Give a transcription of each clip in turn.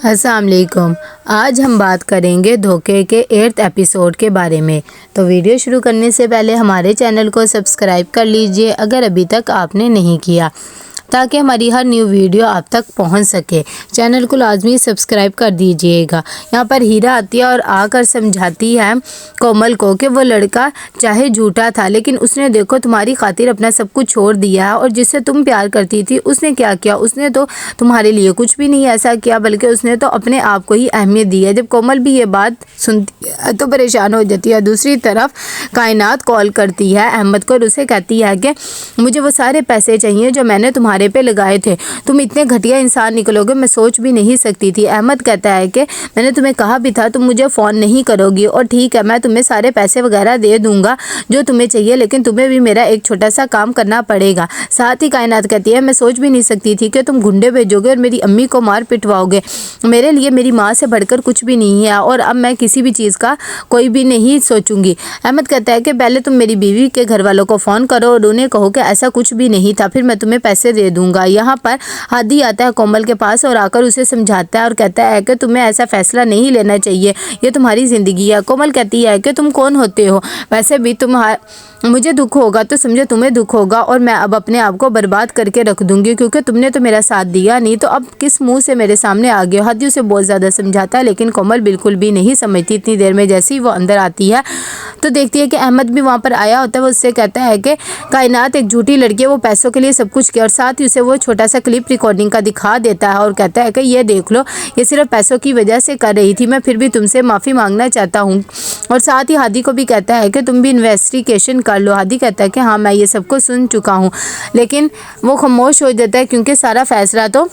अस्सलाम वालेकुम। आज हम बात करेंगे धोखे के 8th एपिसोड के बारे में। तो वीडियो शुरू करने से पहले हमारे चैनल को सब्सक्राइब कर लीजिए अगर अभी तक आपने नहीं किया, ताकि हमारी हर न्यू वीडियो आप तक पहुंच सके। चैनल को लाजमी सब्सक्राइब कर दीजिएगा। यहाँ पर हीरा आती है और आकर समझाती है कोमल को कि वो लड़का चाहे झूठा था, लेकिन उसने देखो तुम्हारी खातिर अपना सब कुछ छोड़ दिया है, और जिससे तुम प्यार करती थी उसने क्या किया, उसने तो तुम्हारे लिए कुछ भी नहीं ऐसा किया, बल्कि उसने तो अपने आप को ही अहमियत दी है। जब कोमल भी ये बात सुनती है तो परेशान हो जाती है। दूसरी तरफ कायनात कॉल करती है अहमद को और उसे कहती है कि मुझे वो सारे पैसे चाहिए जो मैंने तुम्हारे पे लगाए थे। तुम इतने घटिया इंसान निकलोगे मैं सोच भी नहीं सकती थी। अहमद कहता है कि मैंने तुम्हें कहा भी था तुम मुझे फ़ोन नहीं करोगी, और ठीक है मैं तुम्हें सारे पैसे वगैरह दे दूंगा जो तुम्हें चाहिए, लेकिन तुम्हें भी मेरा एक छोटा सा काम करना पड़ेगा। साथ ही कायनात कहती है मैं सोच भी नहीं सकती थी कि तुम गुंडे भेजोगे और मेरी अम्मी को मार पिटवाओगे। मेरे लिए मेरी माँ से बढ़कर कुछ भी नहीं है, और अब मैं किसी भी चीज़ का कोई भी नहीं सोचूंगी। अहमद कहता है कि पहले तुम मेरी बीवी के घर वालों को फ़ोन करो और उन्हें कहो कि ऐसा कुछ भी नहीं था, फिर मैं तुम्हें पैसे दे दूंगा। यहाँ पर हादी आता है कोमल के पास और आकर उसे समझाता है और कहता है कि तुम्हें ऐसा फैसला नहीं लेना चाहिए, ये तुम्हारी ज़िंदगी है। कोमल कहती है कि तुम कौन होते हो, वैसे भी मुझे दुख होगा तो समझो तुम्हें दुख होगा, और मैं अब अपने आप को बर्बाद करके रख दूंगी क्योंकि तुमने तो मेरा साथ दिया नहीं, तो अब किस मुंह से मेरे सामने आ गए हो। हादी उसे बहुत ज़्यादा समझाता है, लेकिन कोमल बिल्कुल भी नहीं समझती। इतनी देर में जैसे ही वो अंदर आती है तो देखती है कि अहमद भी वहाँ पर आया होता है। वो उससे कहता है कि कायनात एक झूठी लड़की है, वो पैसों के लिए सब कुछ किया, और साथ ही उसे वो छोटा सा क्लिप रिकॉर्डिंग का दिखा देता है और कहता है कि ये देख लो, ये सिर्फ पैसों की वजह से कर रही थी, मैं फिर भी तुमसे माफ़ी मांगना चाहता हूँ। और साथ ही हादी को भी कहता है कि तुम भी इन्वेस्टिगेशन कर लो। हादी कहता है कि हाँ मैं ये सब कुछ सुन चुका हूँ, लेकिन वो खामोश हो जाता है क्योंकि सारा फैसला तो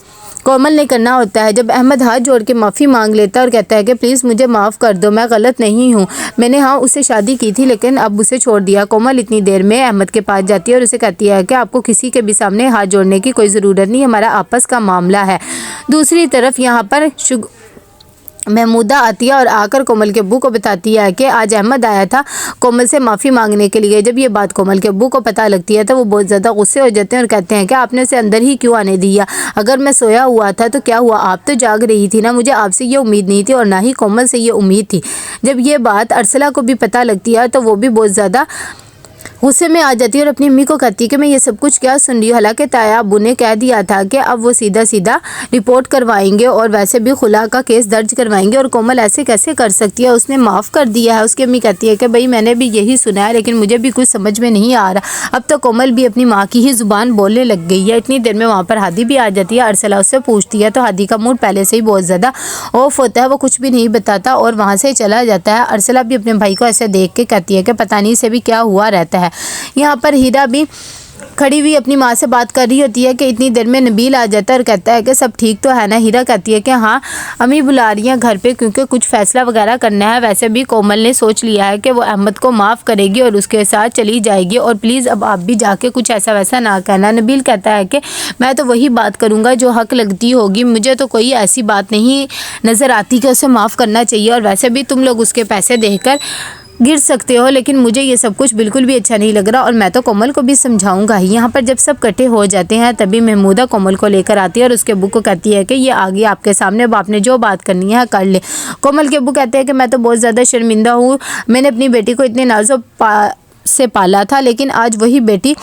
कोमल ने करना होता है। जब अहमद हाथ जोड़ के माफ़ी मांग लेता है और कहता है कि प्लीज़ मुझे माफ़ कर दो, मैं गलत नहीं हूँ, मैंने हाँ उससे शादी की थी लेकिन अब उसे छोड़ दिया। कोमल इतनी देर में अहमद के पास जाती है और उसे कहती है कि आपको किसी के भी सामने हाथ जोड़ने की कोई ज़रूरत नहीं, हमारा आपस का मामला है। दूसरी तरफ यहाँ पर महमूदा आती है और आकर कोमल के अब्बू को बताती है कि आज अहमद आया था कोमल से माफ़ी मांगने के लिए। जब ये बात कोमल के अब्बू को पता लगती है तो वो बहुत ज़्यादा गुस्से हो जाते हैं और कहते हैं कि आपने उसे अंदर ही क्यों आने दिया, अगर मैं सोया हुआ था तो क्या हुआ, आप तो जाग रही थी ना, मुझे आपसे ये उम्मीद नहीं थी और ना ही कोमल से ये उम्मीद थी। जब ये बात अरसला को भी पता लगती है तो वो भी बहुत ज़्यादा गुस्से में आ जाती है और अपनी अम्मी को कहती है कि मैं ये सब कुछ क्या सुन रही हूँ। हालांकि ताया अब्बू ने कह दिया था कि अब वो सीधा सीधा रिपोर्ट करवाएंगे और वैसे भी खुला का केस दर्ज करवाएंगे, और कोमल ऐसे कैसे कर सकती है, उसने माफ़ कर दिया है। उसकी अम्मी कहती है कि भाई मैंने भी यही सुना है लेकिन मुझे भी कुछ समझ में नहीं आ रहा। अब तो कोमल भी अपनी माँ की ही ज़ुबान बोलने लग गई है। इतनी देर में वहाँ पर हादी भी आ जाती है। अरसला उससे पूछती है तो हादी का मूड पहले से ही बहुत ज़्यादा ऑफ होता है, वो कुछ भी नहीं बताता और वहाँ से चला जाता है। अरसला भी अपने भाई को ऐसे देख के कहती है कि पता नहीं से भी क्या हुआ रहता है। यहाँ पर हीरा भी खड़ी हुई अपनी माँ से बात कर रही होती है कि इतनी देर में नबील आ जाता है और कहता है कि सब ठीक तो है ना। हीरा कहती है कि हाँ अम्मी बुला रही हैं घर पे क्योंकि कुछ फैसला वगैरह करना है। वैसे भी कोमल ने सोच लिया है कि वो अहमद को माफ़ करेगी और उसके साथ चली जाएगी, और प्लीज़ अब आप भी जाके कुछ ऐसा वैसा ना कहना। नबील कहता है कि मैं तो वही बात करूँगा जो हक लगती होगी, मुझे तो कोई ऐसी बात नहीं नज़र आती कि उसे माफ़ करना चाहिए, और वैसे भी तुम लोग उसके पैसे देकर गिर सकते हो, लेकिन मुझे ये सब कुछ बिल्कुल भी अच्छा नहीं लग रहा और मैं तो कोमल को भी समझाऊंगा ही। यहाँ पर जब सब इकट्ठे हो जाते हैं तभी महमूदा कोमल को लेकर आती है और उसके अब्बू को कहती है कि ये आ गई आपके सामने, अब आपने जो बात करनी है कर ले। कोमल के अब्बू कहते हैं कि मैं तो बहुत ज़्यादा शर्मिंदा हूँ, मैंने अपनी बेटी को इतने नाज़ों से पाला था लेकिन आज वही बेटी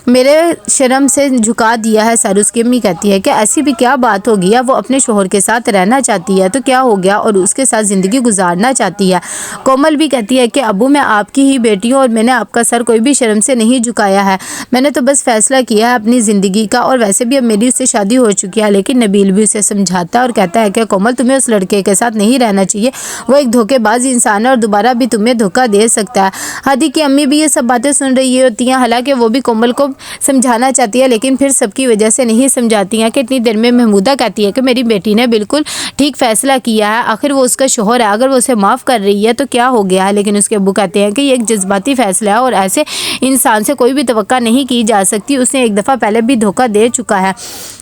मेरे शर्म से झुका दिया है सर। उसकी अम्मी कहती है कि ऐसी भी क्या बात हो गई, वो अपने शोहर के साथ रहना चाहती है तो क्या हो गया, और उसके साथ ज़िंदगी गुजारना चाहती है। कोमल भी कहती है कि अब्बू मैं आपकी ही बेटी हूँ और मैंने आपका सर कोई भी शर्म से नहीं झुकाया है, मैंने तो बस फैसला किया है अपनी ज़िंदगी का, और वैसे भी अब मेरी उससे शादी हो चुकी है। लेकिन नबील भी उसे समझाता है और कहता है कि कोमल तुम्हें उस लड़के के साथ नहीं रहना चाहिए, वो एक धोखेबाज इंसान है और दोबारा भी तुम्हें धोखा दे सकता है। हादी की अम्मी भी ये सब बातें सुन रही होती हैं, हालांकि वो भी कोमल को समझाना चाहती है लेकिन फिर सबकी वजह से नहीं समझाती हैं। कि इतनी देर में महमूदा कहती है कि मेरी बेटी ने बिल्कुल ठीक फैसला किया है, आखिर वो उसका शोहर है, अगर वो उसे माफ़ कर रही है तो क्या हो गया है। लेकिन उसके अब्बू कहते हैं कि ये एक जज्बाती फैसला है और ऐसे इंसान से कोई भी तवक्का नहीं की जा सकती, उसने एक दफ़ा पहले भी धोखा दे चुका है।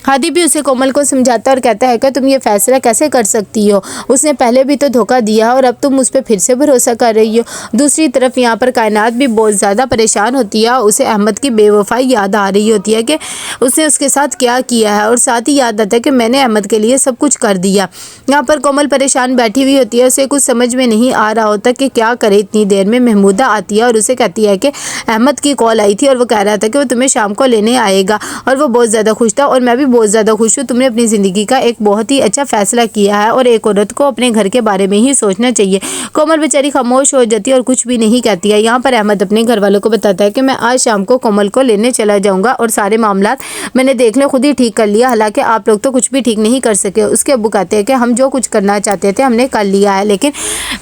हादी भी उसे कोमल को समझाता और कहता है कि तुम ये फैसला कैसे कर सकती हो, उसने पहले भी तो धोखा दिया और अब तुम उस पर फिर से भरोसा कर रही हो। दूसरी तरफ यहाँ पर कायनात भी बहुत ज़्यादा परेशान होती है। उसे अहमद की बेवफाई याद आ रही होती है कि उसने उसके साथ क्या किया है, और साथ ही याद आता है कि मैंने अहमद के लिए सब कुछ कर दिया। यहाँ पर कोमल परेशान बैठी हुई होती है, उसे कुछ समझ में नहीं आ रहा होता कि क्या करे। इतनी देर में महमूदा आती है और उसे कहती है कि अहमद की कॉल आई थी और वो कह रहा था कि वो तुम्हें शाम को लेने आएगा, और वो बहुत ज़्यादा खुश था और मैं भी बहुत ज़्यादा खुश हूँ। तुमने अपनी ज़िंदगी का एक बहुत ही अच्छा फैसला किया है और एक औरत को अपने घर के बारे में ही सोचना चाहिए। कोमल बेचारी खामोश हो जाती है और कुछ भी नहीं कहती है। यहाँ पर अहमद अपने घर वालों को बताता है कि मैं आज शाम को कोमल को लेने चला जाऊँगा और सारे मामलात मैंने देख ले खुद ही ठीक कर लिया, हालांकि आप लोग तो कुछ भी ठीक नहीं कर सके। उसके अब्बू कहते हैं कि हम जो कुछ करना चाहते थे हमने कर लिया है, लेकिन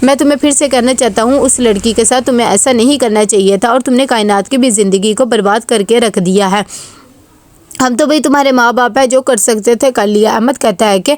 मैं तुम्हें फिर से कहना चाहता हूँ उस लड़की के साथ तुम्हें ऐसा नहीं करना चाहिए था और तुमने कायनात की भी ज़िंदगी को बर्बाद करके रख दिया है। हम तो भाई तुम्हारे माँ बाप है, जो कर सकते थे कर लिया। अहमद कहता है कि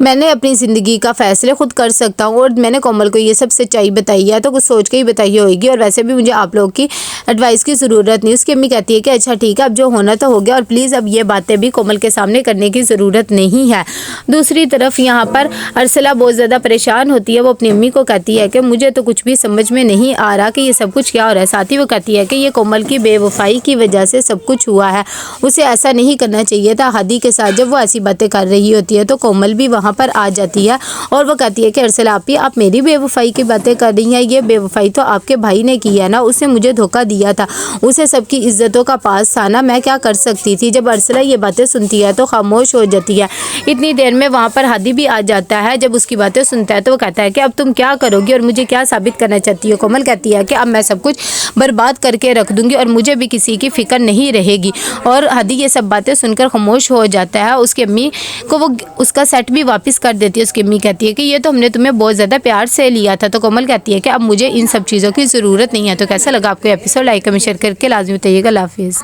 मैंने अपनी ज़िंदगी का फैसले खुद कर सकता हूँ और मैंने कोमल को ये सब सच्चाई बताई है तो कुछ सोच के ही बताई होगी, और वैसे भी मुझे आप लोग की एडवाइस की ज़रूरत नहीं। उसकी अम्मी कहती है कि अच्छा ठीक है, अब जो होना तो हो गया और प्लीज़ अब ये बातें भी कोमल के सामने करने की ज़रूरत नहीं है। दूसरी तरफ यहाँ पर अरसला बहुत ज़्यादा परेशान होती है। वो अपनी अम्मी को कहती है कि मुझे तो कुछ भी समझ में नहीं आ रहा कि ये सब कुछ क्या हो रहा है। साथ ही वो कहती है कि ये कोमल की बेवफाई की वजह से सब कुछ हुआ है, उसे ऐसा नहीं करना चाहिए था। हादी के साथ जब वो ऐसी बातें कर रही होती है तो कोमल भी वहाँ पर आ जाती है और वो कहती है कि अरसला आपी आप मेरी बेवफाई की बातें कर रही हैं, ये बेवफाई तो आपके भाई ने की है ना, उसने मुझे धोखा दिया था, उसे सबकी इज्जतों का पास था ना, मैं क्या कर सकती थी। जब अरसला ये बातें सुनती है तो खामोश हो जाती है। इतनी देर में वहाँ पर हादी भी आ जाता है। जब उसकी बातें सुनता है तो वो कहता है कि अब तुम क्या करोगी और मुझे क्या साबित करना चाहती हो। कोमल कहती है कि अब मैं सब कुछ बर्बाद करके रख दूंगी और मुझे भी किसी की फिक्र नहीं रहेगी, और हादी ये सब बातें सुनकर खामोश हो जाता है। उसकी अम्मी को वो उसका सेट भी वापस कर देती है। उसकी अम्मी कहती है कि ये तो हमने तुम्हें बहुत ज़्यादा प्यार से लिया था। तो कोमल कहती है कि अब मुझे इन सब चीज़ों की ज़रूरत नहीं है। तो कैसा लगा आपको एपिसोड, लाइक कमेंट शेयर करके लाजमी बताइएगा। अल्लाह हाफिज़।